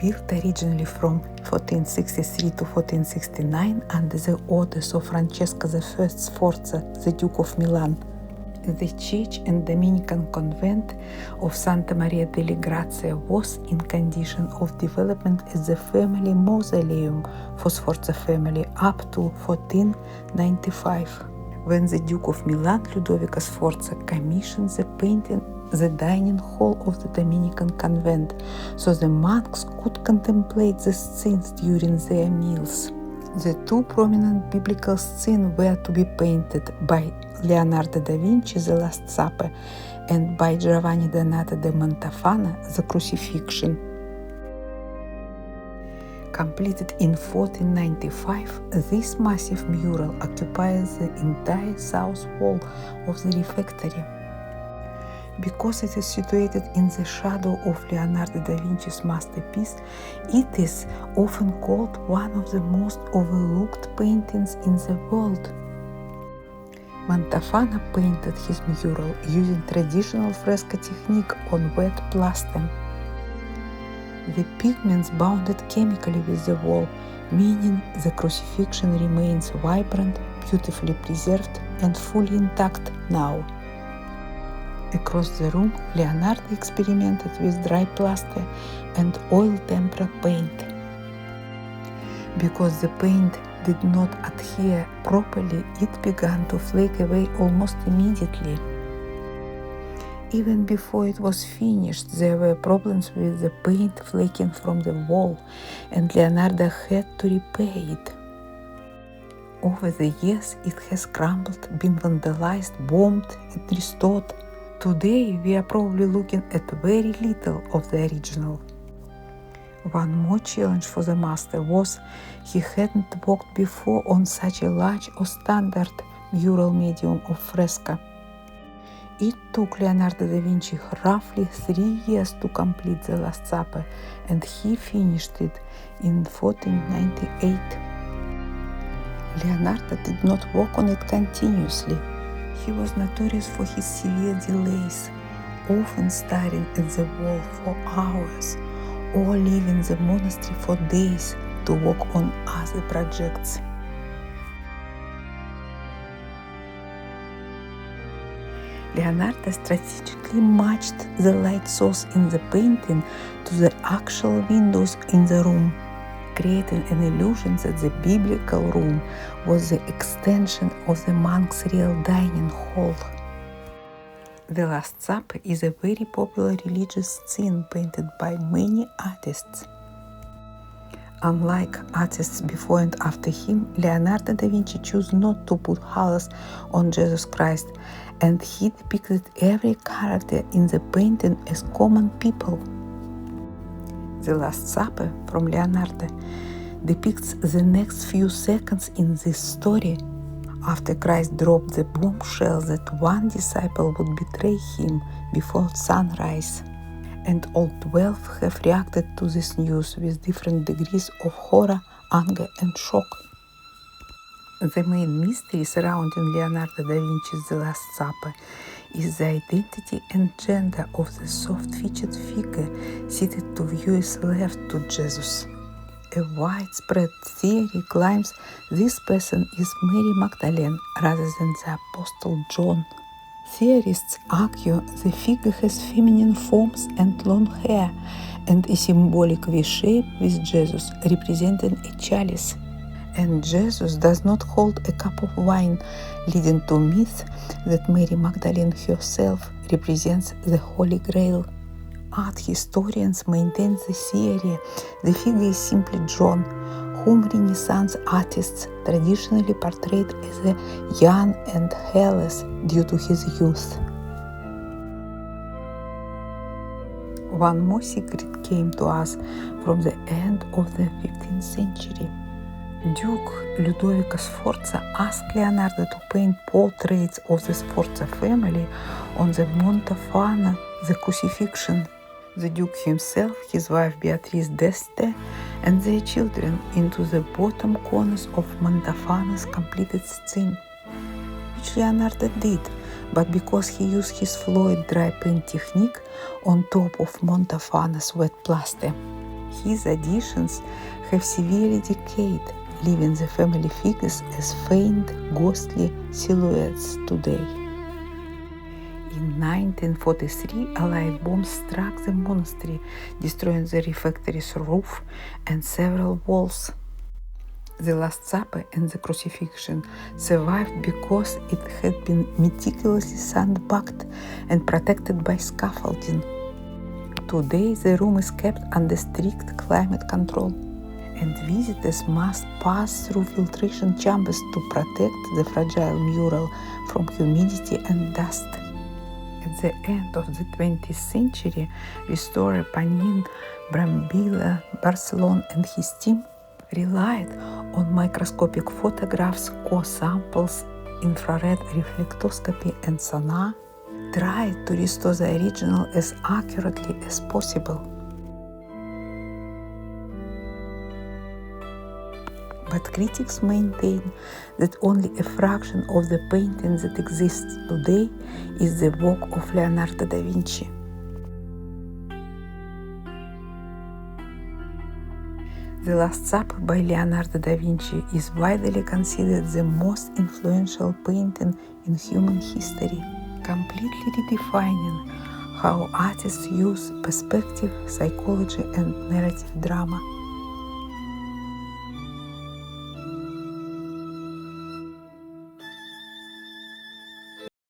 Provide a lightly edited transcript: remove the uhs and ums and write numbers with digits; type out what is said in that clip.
built originally from 1463 to 1469 under the orders of Francesco I Sforza, the Duke of Milan. The church and Dominican Convent of Santa Maria delle Grazie was in condition of development as the family mausoleum for Sforza family up to 1495, when the Duke of Milan, Ludovico Sforza, commissioned the painting the dining hall of the Dominican Convent, so the monks could contemplate the scenes during their meals. The two prominent biblical scenes were to be painted by Leonardo da Vinci, the Last Supper, and by Giovanni Donato da Montorfano, the Crucifixion. Completed in 1495, this massive mural occupies the entire south wall of the refectory. Because it is situated in the shadow of Leonardo da Vinci's masterpiece, it is often called one of the most overlooked paintings in the world. Montorfano painted his mural using traditional fresco technique on wet plaster. The pigments bonded chemically with the wall, meaning the crucifixion remains vibrant, beautifully preserved, and fully intact now. Across the room, Leonardo experimented with dry plaster and oil-tempera paint. Because the paint did not adhere properly, it began to flake away almost immediately. Even before it was finished, there were problems with the paint flaking from the wall, and Leonardo had to repair it. Over the years, it has crumbled, been vandalized, bombed, and restored. Today, we are probably looking at very little of the original. One more challenge for the master was he hadn't worked before on such a large or standard mural medium of fresco. It took Leonardo da Vinci roughly 3 years to complete the Last Supper, and he finished it in 1498. Leonardo did not work on it continuously. He was notorious for his severe delays, often staring at the wall for hours or leaving the monastery for days to work on other projects. Leonardo strategically matched the light source in the painting to the actual windows in the room, creating an illusion that the biblical room was the extension of the monk's real dining hall. The Last Supper is a very popular religious scene painted by many artists. Unlike artists before and after him, Leonardo da Vinci chose not to put colors on Jesus Christ, and he depicted every character in the painting as common people. The Last Supper from Leonardo depicts the next few seconds in this story, after Christ dropped the bombshell that one disciple would betray him before sunrise, and all 12 have reacted to this news with different degrees of horror, anger, and shock. The main mystery surrounding Leonardo da Vinci's The Last Supper is the identity and gender of the soft-featured figure seated to viewers' left to Jesus. A widespread theory claims this person is Mary Magdalene rather than the Apostle John. Theorists argue the figure has feminine forms and long hair, and a symbolic V-shape with Jesus representing a chalice. And Jesus does not hold a cup of wine, leading to myth that Mary Magdalene herself represents the Holy Grail. Art historians maintain the theory the figure is simply John, whom Renaissance artists traditionally portrayed as a young and hairless due to his youth. One more secret came to us from the end of the 15th century. Duke Ludovico Sforza asked Leonardo to paint portraits of the Sforza family on the Montorfano, the Crucifixion. The Duke himself, his wife Beatrice d'Este, and their children into the bottom corners of Montorfano's completed scene, which Leonardo did, but because he used his fluid dry paint technique on top of Montorfano's wet plaster. His additions have severely decayed, leaving the family figures as faint, ghostly silhouettes today. In 1943, Allied bombs struck the monastery, destroying the refectory's roof and several walls. The Last Supper and the Crucifixion survived because it had been meticulously sandbagged and protected by scaffolding. Today, the room is kept under strict climate control, and visitors must pass through filtration chambers to protect the fragile mural from humidity and dust. At the end of the 20th century, restorer Panin Brambilla Barcelon and his team relied on microscopic photographs, core samples, infrared reflectoscopy, and sonar, tried to restore the original as accurately as possible. But critics maintain that only a fraction of the painting that exists today is the work of Leonardo da Vinci. The Last Supper by Leonardo da Vinci is widely considered the most influential painting in human history, completely redefining how artists use perspective, psychology, and narrative drama.